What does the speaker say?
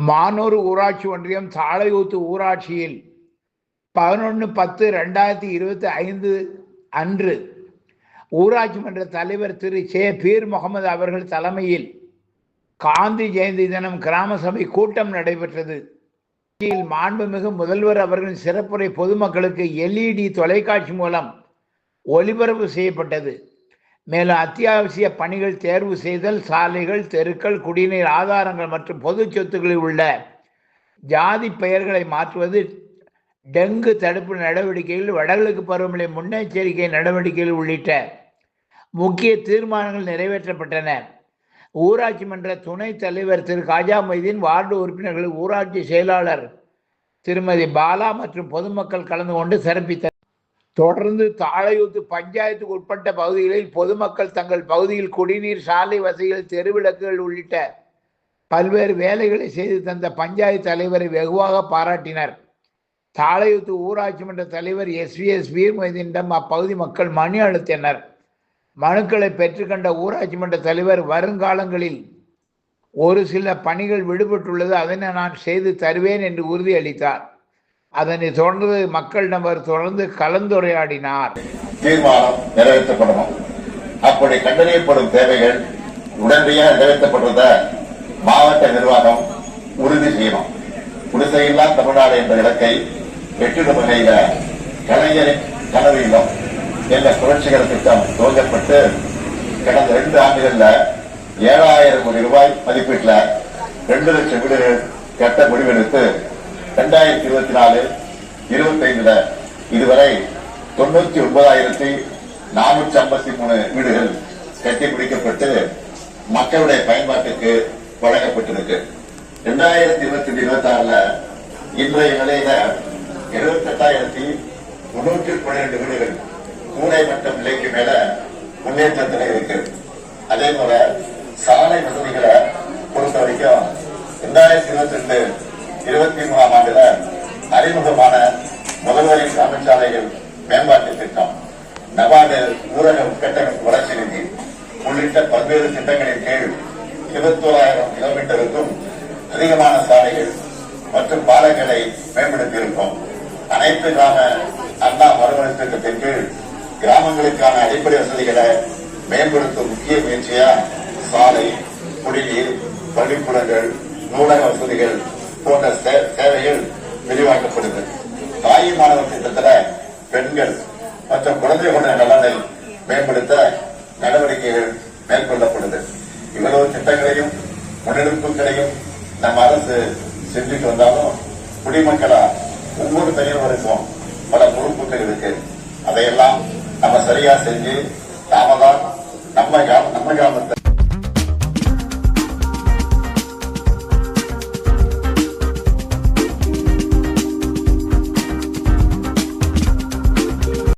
மானூர் ஊராட்சி ஒன்றியம் தாளையூத்து ஊராட்சியில் 11/10/2025 அன்று ஊராட்சி மன்ற தலைவர் திரு சே பீர் முகமது அவர்கள் தலைமையில் காந்தி ஜெயந்தி தினம் கிராம சபை கூட்டம் நடைபெற்றது. மாண்புமிகு முதல்வர் அவர்களின் சிறப்புரை பொதுமக்களுக்கு LED தொலைக்காட்சி மூலம் ஒளிபரப்பு செய்யப்பட்டது. மேலும் அத்தியாவசிய பணிகள் தேர்வு செய்தல், சாலைகள், தெருக்கள், குடிநீர் ஆதாரங்கள் மற்றும் பொது சொத்துக்களில் உள்ள ஜாதி பெயர்களை மாற்றுவது, டெங்கு தடுப்பு நடவடிக்கைகள், வடகிழக்கு பருவமழை முன்னெச்சரிக்கை நடவடிக்கைகள் உள்ளிட்ட முக்கிய தீர்மானங்கள் நிறைவேற்றப்பட்டன. ஊராட்சி மன்ற துணைத் தலைவர் திரு காஜா மொய்தீன், வார்டு உறுப்பினர்கள், ஊராட்சி செயலாளர் திருமதி பாலா மற்றும் பொதுமக்கள் கலந்து கொண்டு சிறப்பித்தனர். தொடர்ந்து தாளையூத்து பஞ்சாயத்துக்கு உட்பட்ட பகுதிகளில் பொதுமக்கள் தங்கள் பகுதியில் குடிநீர், சாலை வசதிகள், தெருவிளக்குகள் உள்ளிட்ட பல்வேறு வேலைகளை செய்து தந்த பஞ்சாயத்து தலைவரை வெகுவாக பாராட்டினர். தாளையூத்து ஊராட்சி மன்ற தலைவர் SVS பீர் மொய்தீனிடம் அப்பகுதி மக்கள் மனு அளித்தனர். மனுக்களை பெற்றுக்கொண்ட ஊராட்சி மன்ற தலைவர் வருங்காலங்களில் ஒரு சில பணிகள் விடுபட்டுள்ளது, அதனை நான் செய்து தருவேன் என்று உறுதியளித்தார். அதனை தொடர்ந்து மக்களிடம் அவர் தொடர்ந்து கலந்துரையாடினார். தீர்மானம் நிறைவேற்றப்படணும். அப்படி கண்டறியப்படும் தேவைகள் உடனடியாக நிறைவேற்றப்படுவத மாவட்ட நிர்வாகம் உறுதி செய்யணும். குடிசையில்லா தமிழ்நாடு என்ற இலக்கை எட்டிடும் வகையில கலைஞரின் கனவு இல்லம் என்ற புரட்சிகர திட்டம் துவங்கப்பட்டு கடந்த 2 ஆண்டுகள்ல 7,000 கோடி ரூபாய் மதிப்பீட்டுல 2 லட்சம் வீடுகள் கட்ட முடிவெடுத்து 2024-25 இதுவரை 99,453 வீடுகள் கட்டி முடிக்கப்பட்டு மக்களுடைய பயன்பாட்டுக்கு வழங்கப்பட்டிருக்கு. 2025-26 இன்றைய நிலையில 78,312 வீடுகள் கூரை மட்டம் நிலைக்கு மேல முன்னேற்றத்தில் இருக்கு. அதே போல சாலை வசதிகளை பொறுத்த வரைக்கும் 2022-23 ஆண்டுல அறிமுகமான முதல்வரின் கிராமச்சாலைகள் மேம்பாட்டு திட்டம், நபார்டு ஊரக உட்கட்டமைப்பு வளர்ச்சி நிதி உள்ளிட்ட பல்வேறு திட்டங்களின் கீழ் 21,000 கிலோமீட்டருக்கும் அதிகமான சாலைகள் மற்றும் பாலங்களை மேம்படுத்தியிருக்கும். அனைத்து கிராம அண்ணா மறுமணி திட்டத்தின் கீழ் கிராமங்களுக்கான அடிப்படை வசதிகளை மேம்படுத்தும் முக்கிய முயற்சியா சாலை, குடிநீர், பள்ளிக்கூடங்கள், நூலக வசதிகள் போன்ற சேவைகள் விரிவாக்கப்படுது. தாய் மாணவர் திட்டத்தில் பெண்கள் மற்றும் குழந்தைகளுடைய நலனை மேம்படுத்த நடவடிக்கைகள் மேற்கொள்ளப்படுது. இவ்வளவு திட்டங்களையும் முன்னெடுப்புகளையும் நம்ம அரசு செஞ்சுட்டு வந்தாலும் குடிமக்களா ஒவ்வொரு தனிநபருக்கும் பல பொறுப்புகள் இருக்கு. அதையெல்லாம் நம்ம சரியா செஞ்சு நாம தான் நம்ம கிராமத்தை